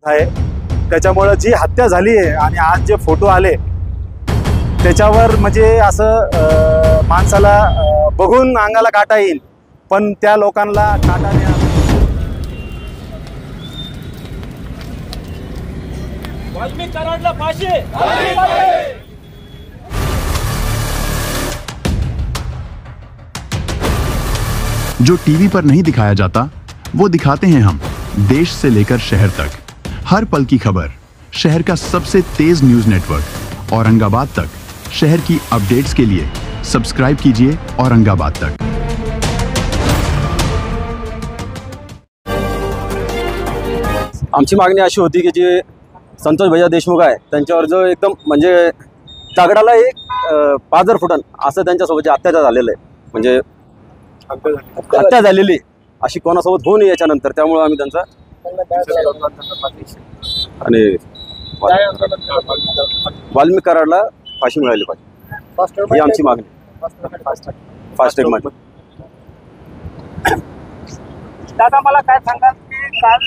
आहे। त्याच्यामुळे जी हत्या झाली आहे आणि आज जे फोटो आले त्याच्यावर म्हणजे असं माणसाला बघून अंगाला काटा येईल, पण त्या लोकांना काटा नाही आला। वाल्मिक कराडला फाशी। जो टीवी पर नहीं दिखाया जाता वो दिखाते हैं हम, देश से लेकर शहर तक, हर पल की खबर। शहर का सबसे तेज न्यूज नेटवर्क औरंगाबाद तक। शहर की अपडेट्स के लिए सब्सक्राइब कीजिए औरंगाबाद तक। आमची मागणी अशी होती की जे संतोष भैया देशमुख आहे त्यांच्यावर जो एकदम म्हणजे दगडाला एक पाजर फुटन असं त्यांच्यासोबत जे अत्याचार झालेलं आहे, म्हणजे हत्या झालेली अशी कोणासोबत होऊ नये याच्यानंतर, त्यामुळे आम्ही त्यांचा आणि वाल्मिक कराडला फाशी मिळाली पाहिजे ही आमची मागणी। फास्ट ट्रॅक मध्ये दादा मला काय सांगाल की काल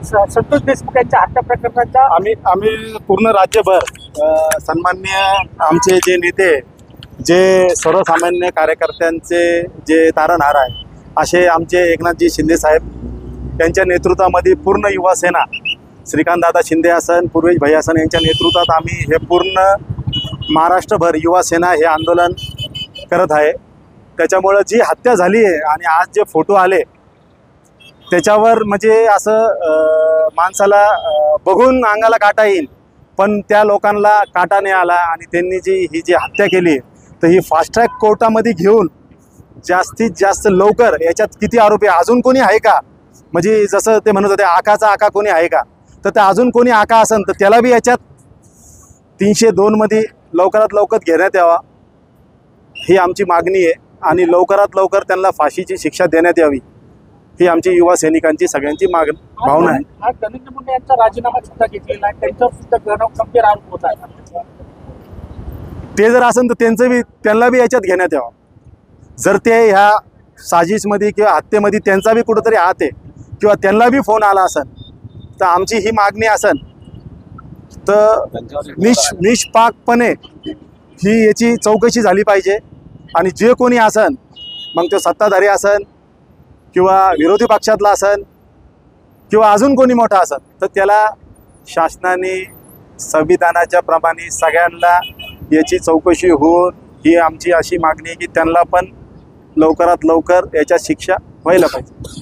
संतोष देशमुख यांच्या हत्या प्रकरणाच्या आम्ही पूर्ण राज्यभर सन्माननीय आमचे जे नेते, जे सर्वसामान्य कार्यकर्त्यांचे जे तारणहार आहे असे आमचे एकनाथजी शिंदे साहेब यांच्या नेतृत्वामध्ये पूर्ण युवा सेना, श्रीकांतदादा शिंदे असन, पूर्वेश भैया असन यांच्या नेतृत्वात आम्ही हे पूर्ण महाराष्ट्रभर युवा सेना हे आंदोलन करत आहे। त्याच्यामुळं जी हत्या झाली आहे आणि आज जे फोटो आले त्याच्यावर म्हणजे असं माणसाला बघून अंगाला काटा येईल, पण त्या लोकांना काटा नाही आला आणि त्यांनी ही जी हत्या केली तर ही फास्ट ट्रॅक कोर्टामध्ये घेऊन जास्तीत जास्त लवकर याच्यात किती आरोपी अजून कोणी आहे का, म्हणजे जसं ते म्हणत होते आकाचा आका कोणी आहे का, तर ते अजून कोणी आका असेल तर त्याला बी याच्यात 302 मध्ये लवकरात लवकर घेण्यात यावा ही आमची मागणी आहे आणि लवकरात लवकर त्यांना फाशीची शिक्षा देण्यात यावी ही आमची युवा सैनिकांची सगळ्यांची भावना आहे। आज धनंजय मुंडे यांचा राजीनामा सुद्धा घेतलेला आहे, त्यांच्यावर सुद्धा गंभीर आरोप होत आहे। ते जर असेल तर त्यांना बी याच्यात घेण्यात यावं। जर ते ह्या साजिशमध्ये किंवा हत्येमध्ये त्यांचा बी कुठंतरी हात आहे किंवा त्यांना बी फोन आला असेल तर आमची ही मागणी असेल तर निष्पाकपणे ही याची चौकशी झाली पाहिजे आणि जे कोणी असेल मग तो सत्ताधारी असेल किंवा विरोधी पक्षातला असेल किंवा अजून कोणी मोठा असेल तर त्याला शासनाने संविधानाच्या प्रमाणे सगळ्यांना याची चौकशी होऊन ही आमची अशी मागणी आहे की त्यांना पण लवकरात लवकर याच्या शिक्षा व्हायला पाहिजे।